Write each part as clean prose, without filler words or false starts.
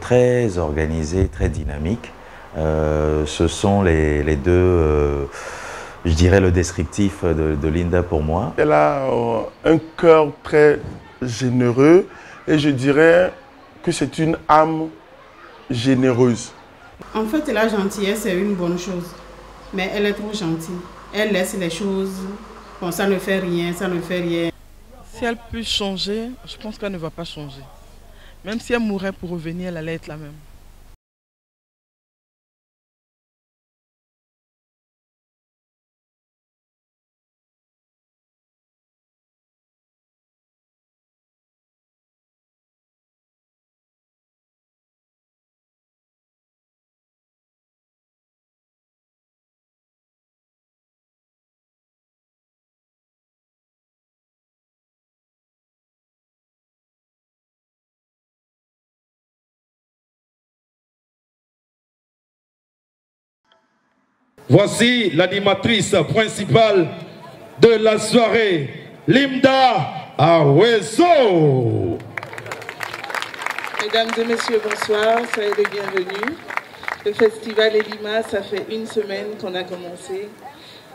très organisée, très dynamique. Ce sont les deux, je dirais, le descriptif de Linda pour moi. Elle a un cœur très généreux et je dirais que c'est une âme généreuse. En fait, la gentillesse est une bonne chose, mais elle est trop gentille. Elle laisse les choses, bon, ça ne fait rien, ça ne fait rien. Si elle peut changer, je pense qu'elle ne va pas changer. Même si elle mourait pour revenir, elle allait être la même. Voici l'animatrice principale de la soirée, Linda Aweso. Mesdames et messieurs, bonsoir, soyez les bienvenus. Le festival Elima, ça fait une semaine qu'on a commencé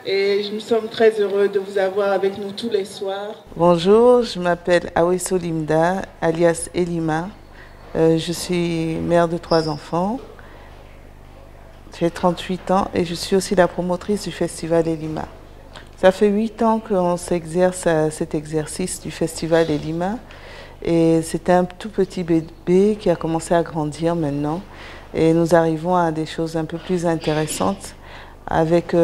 et nous sommes très heureux de vous avoir avec nous tous les soirs. Bonjour, je m'appelle Aweso Linda, alias Elima. Je suis mère de 3 enfants. J'ai 38 ans et je suis aussi la promotrice du festival Elima. Ça fait 8 ans qu'on s'exerce à cet exercice du festival Elima. Et c'était un tout petit bébé qui a commencé à grandir maintenant. Et nous arrivons à des choses un peu plus intéressantes avec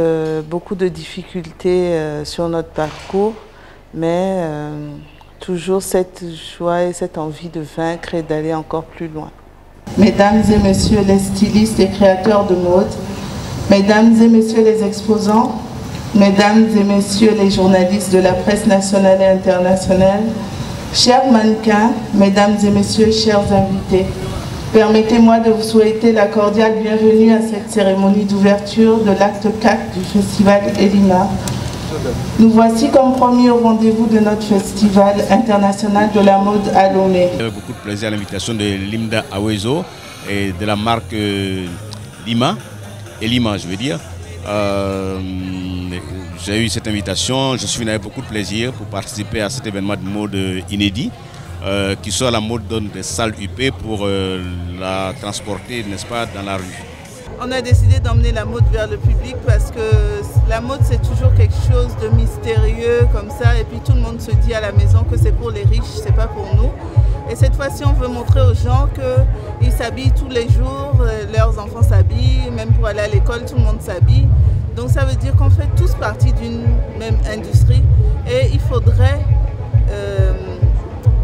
beaucoup de difficultés sur notre parcours, mais toujours cette joie et cette envie de vaincre et d'aller encore plus loin. Mesdames et messieurs les stylistes et créateurs de mode, mesdames et messieurs les exposants, mesdames et messieurs les journalistes de la presse nationale et internationale, chers mannequins, mesdames et messieurs, chers invités, permettez-moi de vous souhaiter la cordiale bienvenue à cette cérémonie d'ouverture de l'acte 4 du festival Elima. Nous voici comme promis au rendez-vous de notre festival international de la mode à Lomé. J'ai beaucoup de plaisir à l'invitation de Linda Aweso et de la marque Elima, je veux dire. J'ai eu cette invitation, je suis venu avec beaucoup de plaisir pour participer à cet événement de mode inédit qui sort la mode dans des salles UP pour la transporter, n'est-ce pas, dans la rue. On a décidé d'emmener la mode vers le public parce que la mode c'est toujours quelque chose de mystérieux comme ça et puis tout le monde se dit à la maison que c'est pour les riches, c'est pas pour nous. Et cette fois-ci on veut montrer aux gens qu'ils s'habillent tous les jours, leurs enfants s'habillent, même pour aller à l'école tout le monde s'habille. Donc ça veut dire qu'on fait tous partie d'une même industrie et il faudrait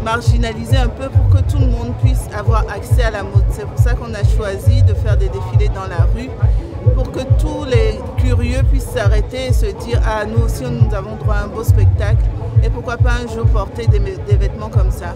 marginaliser un peu pour que tout le monde puisse avoir accès à la mode. C'est pour ça qu'on a choisi de faire des défilés dans la rue, pour que tous les curieux puissent s'arrêter et se dire « Ah, nous aussi, nous avons droit à un beau spectacle. » Et pourquoi pas un jour porter des vêtements comme ça.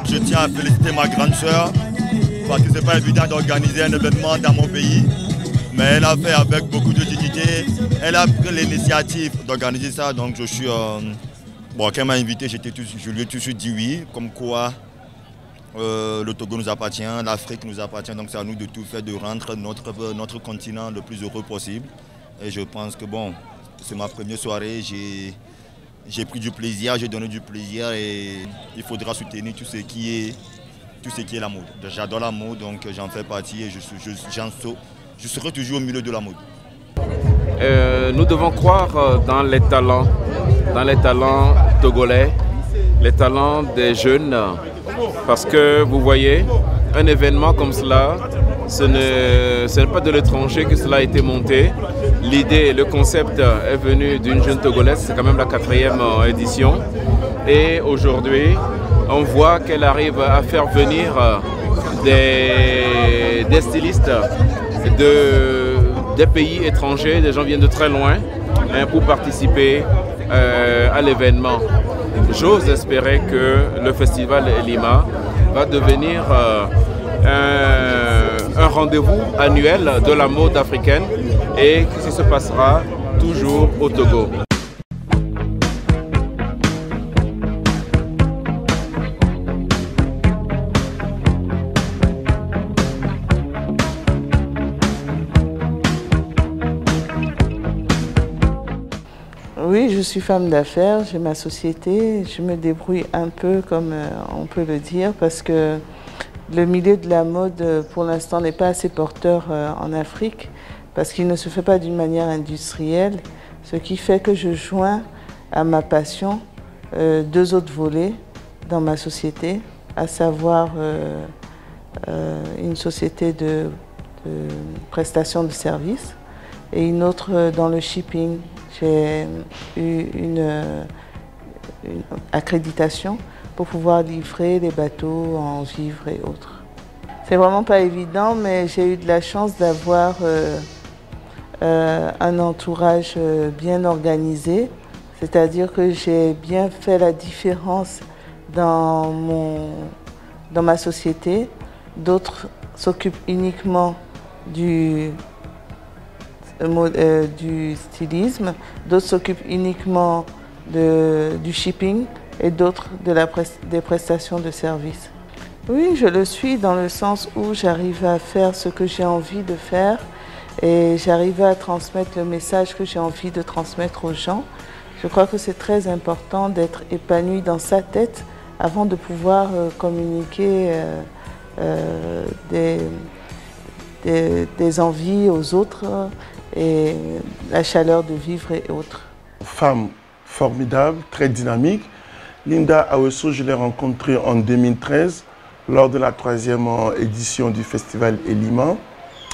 Je tiens à féliciter ma grande sœur parce que c'est pas évident d'organiser un événement dans mon pays, mais elle a fait avec beaucoup de dignité. Elle a pris l'initiative d'organiser ça, donc je suis bon, quand elle m'a invité, je lui ai tout de suite dit oui, comme quoi le Togo nous appartient, l'Afrique nous appartient, donc c'est à nous de tout faire, de rendre notre continent le plus heureux possible. Et je pense que bon, c'est ma première soirée, j'ai pris du plaisir, j'ai donné du plaisir et il faudra soutenir tout ce qui est la mode. J'adore la mode, donc j'en fais partie et je serai toujours au milieu de la mode. Nous devons croire dans les talents togolais, les talents des jeunes, parce que vous voyez, un événement comme cela ce n'est pas de l'étranger que cela a été monté. L'idée, le concept est venu d'une jeune Togolaise, c'est quand même la 4e édition. Et aujourd'hui, on voit qu'elle arrive à faire venir des stylistes des pays étrangers, des gens viennent de très loin pour participer à l'événement. J'ose espérer que le festival Elima va devenir un rendez-vous annuel de la mode africaine et que ça se passera toujours au Togo. Oui, je suis femme d'affaires, j'ai ma société, je me débrouille un peu comme on peut le dire parce que le milieu de la mode pour l'instant n'est pas assez porteur en Afrique parce qu'il ne se fait pas d'une manière industrielle, ce qui fait que je joins à ma passion 2 autres volets dans ma société, à savoir une société de prestation de services et une autre dans le shipping. J'ai eu une accréditation pour pouvoir livrer les bateaux en vivres et autres. C'est vraiment pas évident, mais j'ai eu de la chance d'avoir un entourage bien organisé, c'est-à-dire que j'ai bien fait la différence dans ma société. D'autres s'occupent uniquement du stylisme, d'autres s'occupent uniquement du shipping et d'autres des prestations de services. Oui, je le suis dans le sens où j'arrive à faire ce que j'ai envie de faire et j'arrive à transmettre le message que j'ai envie de transmettre aux gens. Je crois que c'est très important d'être épanoui dans sa tête avant de pouvoir communiquer des envies aux autres et la chaleur de vivre et autres. Femme formidable, très dynamique. Linda Aweso, je l'ai rencontrée en 2013 lors de la 3e édition du festival Elima.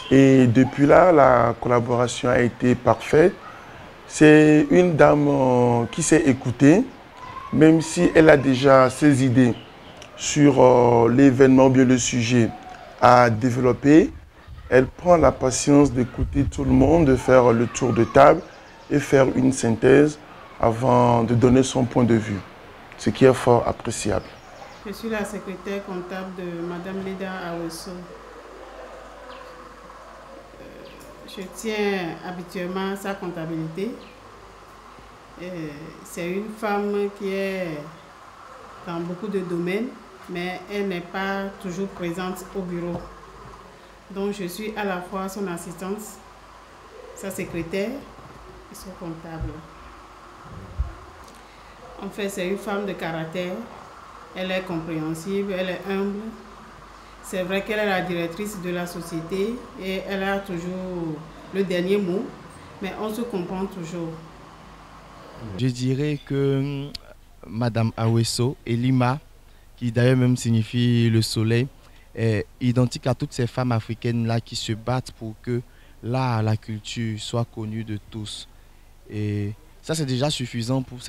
Et depuis là, la collaboration a été parfaite. C'est une dame qui s'est écoutée, même si elle a déjà ses idées sur l'événement, bien le sujet à développer. Elle prend la patience d'écouter tout le monde, de faire le tour de table et faire une synthèse avant de donner son point de vue, ce qui est fort appréciable. Je suis la secrétaire comptable de Madame Linda Aweso. Je tiens habituellement sa comptabilité. C'est une femme qui est dans beaucoup de domaines, mais elle n'est pas toujours présente au bureau. Donc je suis à la fois son assistante, sa secrétaire et son comptable. En fait, c'est une femme de caractère. Elle est compréhensible, elle est humble. C'est vrai qu'elle est la directrice de la société et elle a toujours le dernier mot, mais on se comprend toujours. Je dirais que Madame Aweso, Elima, qui d'ailleurs même signifie le soleil, est identique à toutes ces femmes africaines-là qui se battent pour que l'art, la culture soit connue de tous. Et ça, c'est déjà suffisant pour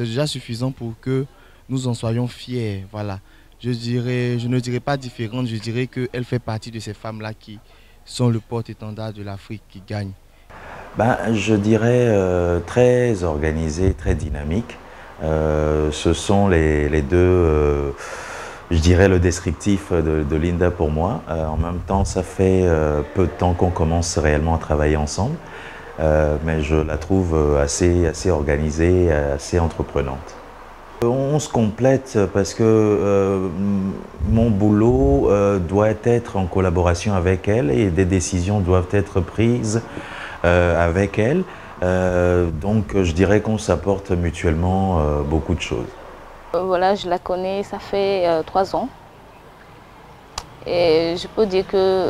que nous en soyons fiers. Voilà. Je ne dirais pas différente, je dirais qu'elle fait partie de ces femmes-là qui sont le porte-étendard de l'Afrique qui gagne. Je dirais très organisée, très dynamique. Ce sont les deux... je dirais le descriptif de Linda pour moi. En même temps, ça fait peu de temps qu'on commence réellement à travailler ensemble, mais je la trouve assez organisée, assez entreprenante. On se complète parce que mon boulot doit être en collaboration avec elle et des décisions doivent être prises avec elle. Donc je dirais qu'on s'apporte mutuellement beaucoup de choses. Voilà, je la connais, ça fait 3 ans. Et je peux dire que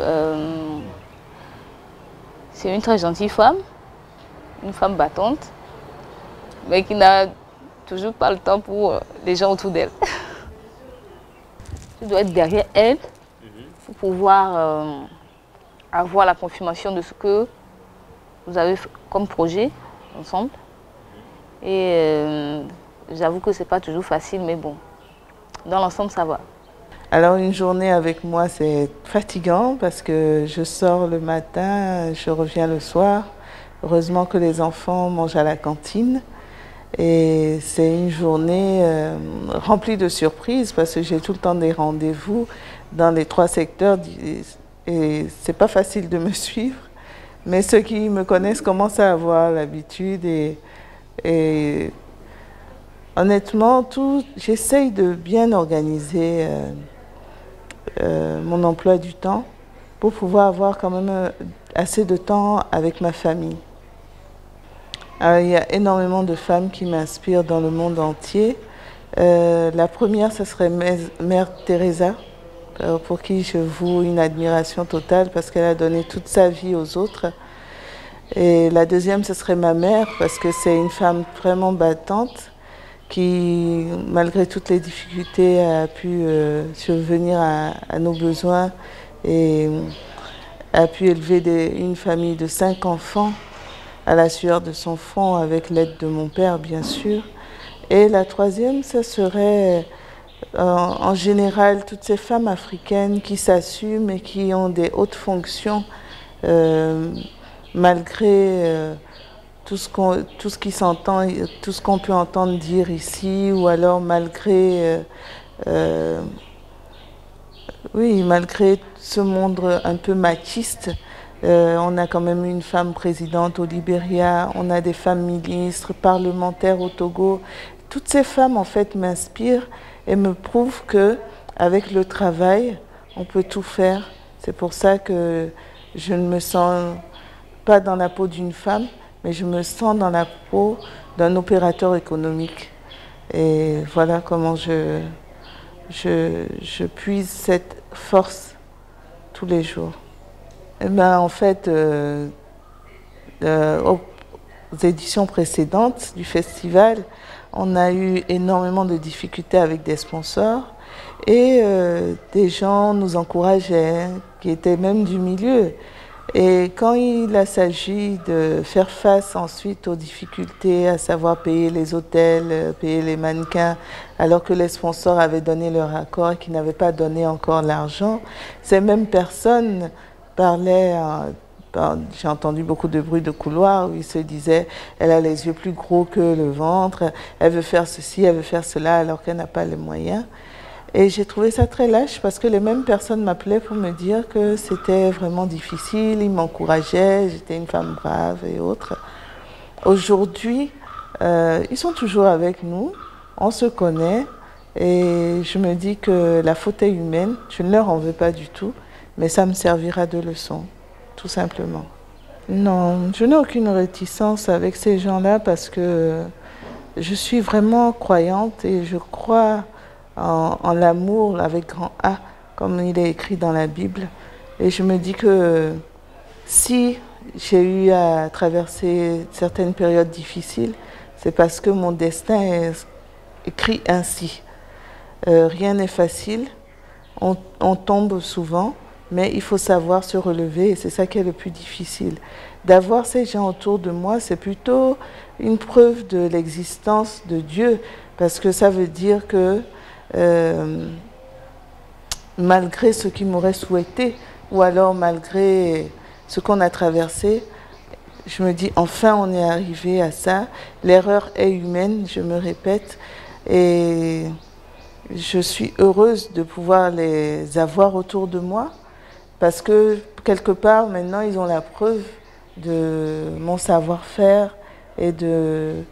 c'est une très gentille femme, une femme battante, mais qui n'a toujours pas le temps pour les gens autour d'elle. Je dois être derrière elle pour pouvoir avoir la confirmation de ce que vous avez comme projet ensemble. Et j'avoue que ce n'est pas toujours facile, mais bon, dans l'ensemble, ça va. Alors une journée avec moi, c'est fatigant parce que je sors le matin, je reviens le soir. Heureusement que les enfants mangent à la cantine. Et c'est une journée remplie de surprises parce que j'ai tout le temps des rendez-vous dans les 3 secteurs et c'est pas facile de me suivre. Mais ceux qui me connaissent commencent à avoir l'habitude et honnêtement, j'essaye de bien organiser mon emploi du temps pour pouvoir avoir quand même assez de temps avec ma famille. Alors, il y a énormément de femmes qui m'inspirent dans le monde entier. La première, ce serait Mère Teresa, pour qui je voue une admiration totale parce qu'elle a donné toute sa vie aux autres. Et la deuxième, ce serait ma mère parce que c'est une femme vraiment battante qui, malgré toutes les difficultés, a pu subvenir à nos besoins et a pu élever une famille de 5 enfants à la sueur de son front avec l'aide de mon père, bien sûr. Et la troisième, ce serait en général toutes ces femmes africaines qui s'assument et qui ont des hautes fonctions malgré tout ce qui s'entend, tout ce qu'on peut entendre dire ici, ou alors malgré ce monde un peu machiste. On a quand même une femme présidente au Libéria, on a des femmes ministres, parlementaires au Togo. Toutes ces femmes, en fait, m'inspirent et me prouvent qu'avec le travail, on peut tout faire. C'est pour ça que je ne me sens pas dans la peau d'une femme, mais je me sens dans la peau d'un opérateur économique. Et voilà comment je puise cette force tous les jours. Eh ben, en fait, aux éditions précédentes du festival, on a eu énormément de difficultés avec des sponsors et des gens nous encourageaient, qui étaient même du milieu. Et quand il a s'agi de faire face ensuite aux difficultés, à savoir payer les hôtels, payer les mannequins, alors que les sponsors avaient donné leur accord et qu'ils n'avaient pas donné encore l'argent, ces mêmes personnes parlaient, j'ai entendu beaucoup de bruit de couloir où ils se disaient « elle a les yeux plus gros que le ventre, elle veut faire ceci, elle veut faire cela alors qu'elle n'a pas les moyens ». Et j'ai trouvé ça très lâche parce que les mêmes personnes m'appelaient pour me dire que c'était vraiment difficile, ils m'encourageaient, j'étais une femme brave et autres. Aujourd'hui, ils sont toujours avec nous, on se connaît et je me dis que la faute est humaine, je ne leur en veux pas du tout, mais ça me servira de leçon, tout simplement. Non, je n'ai aucune réticence avec ces gens-là parce que je suis vraiment croyante et je crois en l'amour avec grand A, comme il est écrit dans la Bible. Et je me dis que si j'ai eu à traverser certaines périodes difficiles, c'est parce que mon destin est écrit ainsi. Rien n'est facile, on tombe souvent, mais il faut savoir se relever et c'est ça qui est le plus difficile. D'avoir ces gens autour de moi, c'est plutôt une preuve de l'existence de Dieu, parce que ça veut dire que malgré ce qu'ils m'auraient souhaité, ou alors malgré ce qu'on a traversé, je me dis enfin on est arrivé à ça. L'erreur est humaine, je me répète, et je suis heureuse de pouvoir les avoir autour de moi, parce que quelque part maintenant ils ont la preuve de mon savoir-faire et de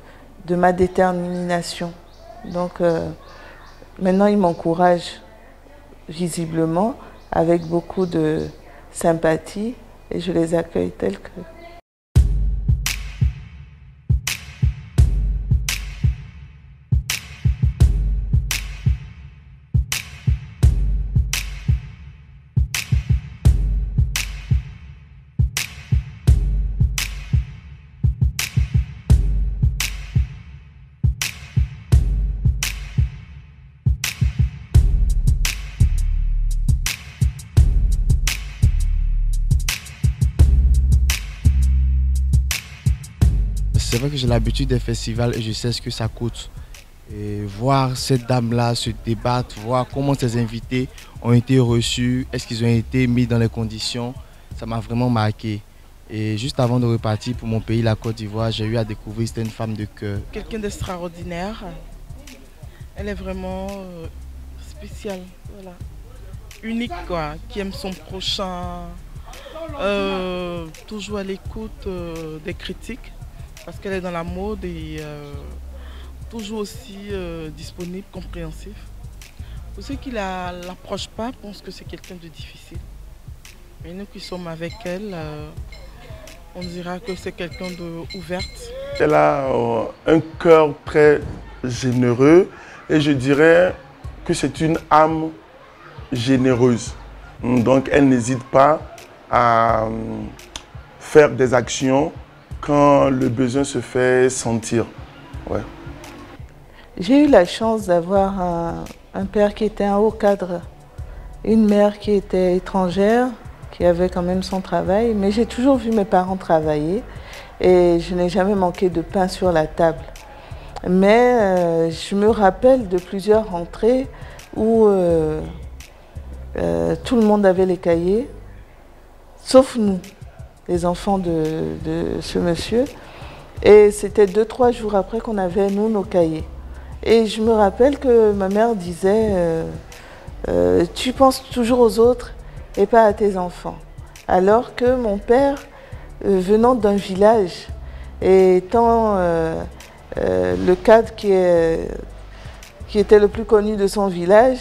ma détermination. Donc maintenant, ils m'encouragent visiblement avec beaucoup de sympathie et je les accueille tels que. c'est vrai que j'ai l'habitude des festivals et je sais ce que ça coûte. Et voir cette dame-là se débattre, voir comment ses invités ont été reçus, est-ce qu'ils ont été mis dans les conditions, ça m'a vraiment marqué. Et juste avant de repartir pour mon pays, la Côte d'Ivoire, j'ai eu à découvrir, c'était une femme de cœur. Quelqu'un d'extraordinaire. Elle est vraiment spéciale, voilà. Unique quoi, qui aime son prochain, toujours à l'écoute des critiques, parce qu'elle est dans la mode et toujours aussi disponible, compréhensif. Pour ceux qui ne l'approchent pas, pensent que c'est quelqu'un de difficile. Mais nous qui sommes avec elle, on dira que c'est quelqu'un d'ouverte. Elle a un cœur très généreux et je dirais que c'est une âme généreuse. Donc elle n'hésite pas à faire des actions quand le besoin se fait sentir. Ouais. J'ai eu la chance d'avoir un père qui était un haut cadre, une mère qui était étrangère, qui avait quand même son travail, mais j'ai toujours vu mes parents travailler et je n'ai jamais manqué de pain sur la table. Mais je me rappelle de plusieurs rentrées où tout le monde avait les cahiers, sauf nous, les enfants de ce monsieur. Et c'était 2-3 jours après qu'on avait, nous, nos cahiers. Et je me rappelle que ma mère disait tu penses toujours aux autres et pas à tes enfants. Alors que mon père, venant d'un village et étant le cadre qui était le plus connu de son village,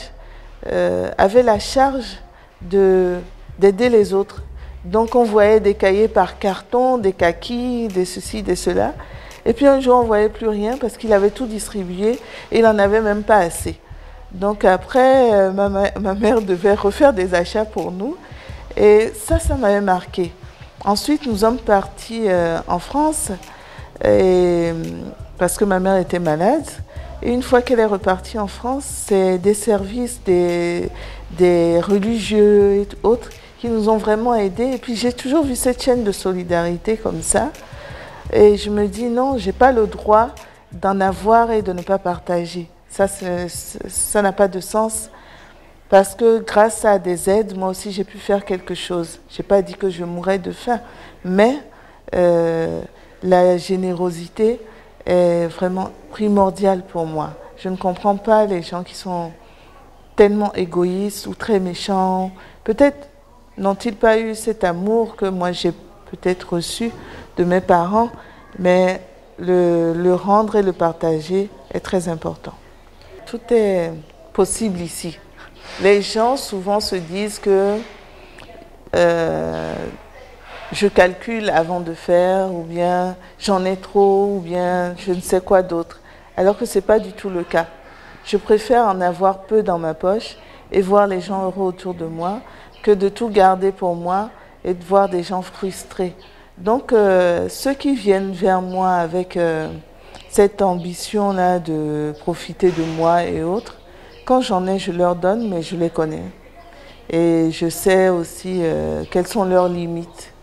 avait la charge d'aider les autres. Donc on voyait des cahiers par carton, des kakis, des ceci, des cela. Et puis un jour on ne voyait plus rien parce qu'il avait tout distribué et il n'en avait même pas assez. Donc après, ma mère devait refaire des achats pour nous et ça m'avait marqué. Ensuite nous sommes partis en France parce que ma mère était malade. Et une fois qu'elle est repartie en France, c'est des services, des religieux et autres qui nous ont vraiment aidés. Et puis j'ai toujours vu cette chaîne de solidarité comme ça. Et je me dis non, je n'ai pas le droit d'en avoir et de ne pas partager. Ça n'a pas de sens. Parce que grâce à des aides, moi aussi j'ai pu faire quelque chose. Je n'ai pas dit que je mourrais de faim. Mais la générosité est vraiment primordiale pour moi. Je ne comprends pas les gens qui sont tellement égoïstes ou très méchants. Peut-être n'ont-ils pas eu cet amour que moi j'ai peut-être reçu de mes parents, mais le rendre et le partager est très important. Tout est possible ici. Les gens souvent se disent que je calcule avant de faire, ou bien j'en ai trop, ou bien je ne sais quoi d'autre. Alors que ce n'est pas du tout le cas. Je préfère en avoir peu dans ma poche et voir les gens heureux autour de moi que de tout garder pour moi et de voir des gens frustrés. Donc ceux qui viennent vers moi avec cette ambition-là de profiter de moi et autres, quand j'en ai, je leur donne, mais je les connais. Et je sais aussi quelles sont leurs limites.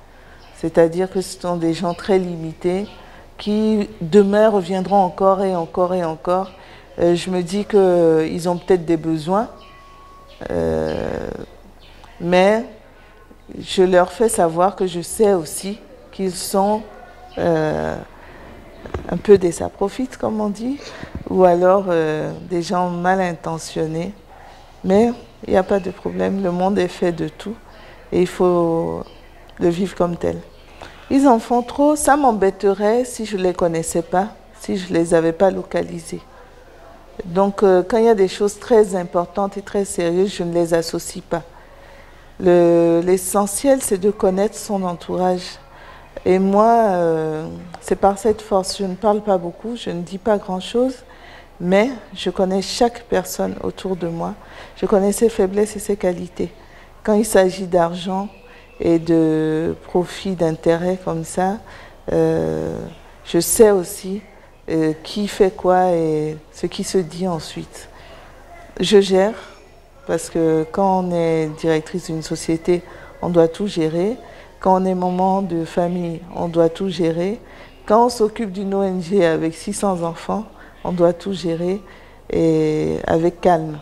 C'est-à-dire que ce sont des gens très limités qui demain reviendront encore et encore et encore. Je me dis qu'ils ont peut-être des besoins, mais je leur fais savoir que je sais aussi qu'ils sont un peu des saprofites, comme on dit, ou alors des gens mal intentionnés. Mais il n'y a pas de problème, le monde est fait de tout et il faut le vivre comme tel. Ils en font trop, ça m'embêterait si je ne les connaissais pas, si je ne les avais pas localisés. Donc quand il y a des choses très importantes et très sérieuses, je ne les associe pas. L'essentiel, c'est de connaître son entourage. Et moi, c'est par cette force, je ne parle pas beaucoup, je ne dis pas grand-chose, mais je connais chaque personne autour de moi. Je connais ses faiblesses et ses qualités. Quand il s'agit d'argent et de profit, d'intérêt comme ça, je sais aussi qui fait quoi et ce qui se dit ensuite. Je gère, parce que quand on est directrice d'une société, on doit tout gérer. Quand on est maman de famille, on doit tout gérer. Quand on s'occupe d'une ONG avec 600 enfants, on doit tout gérer et avec calme.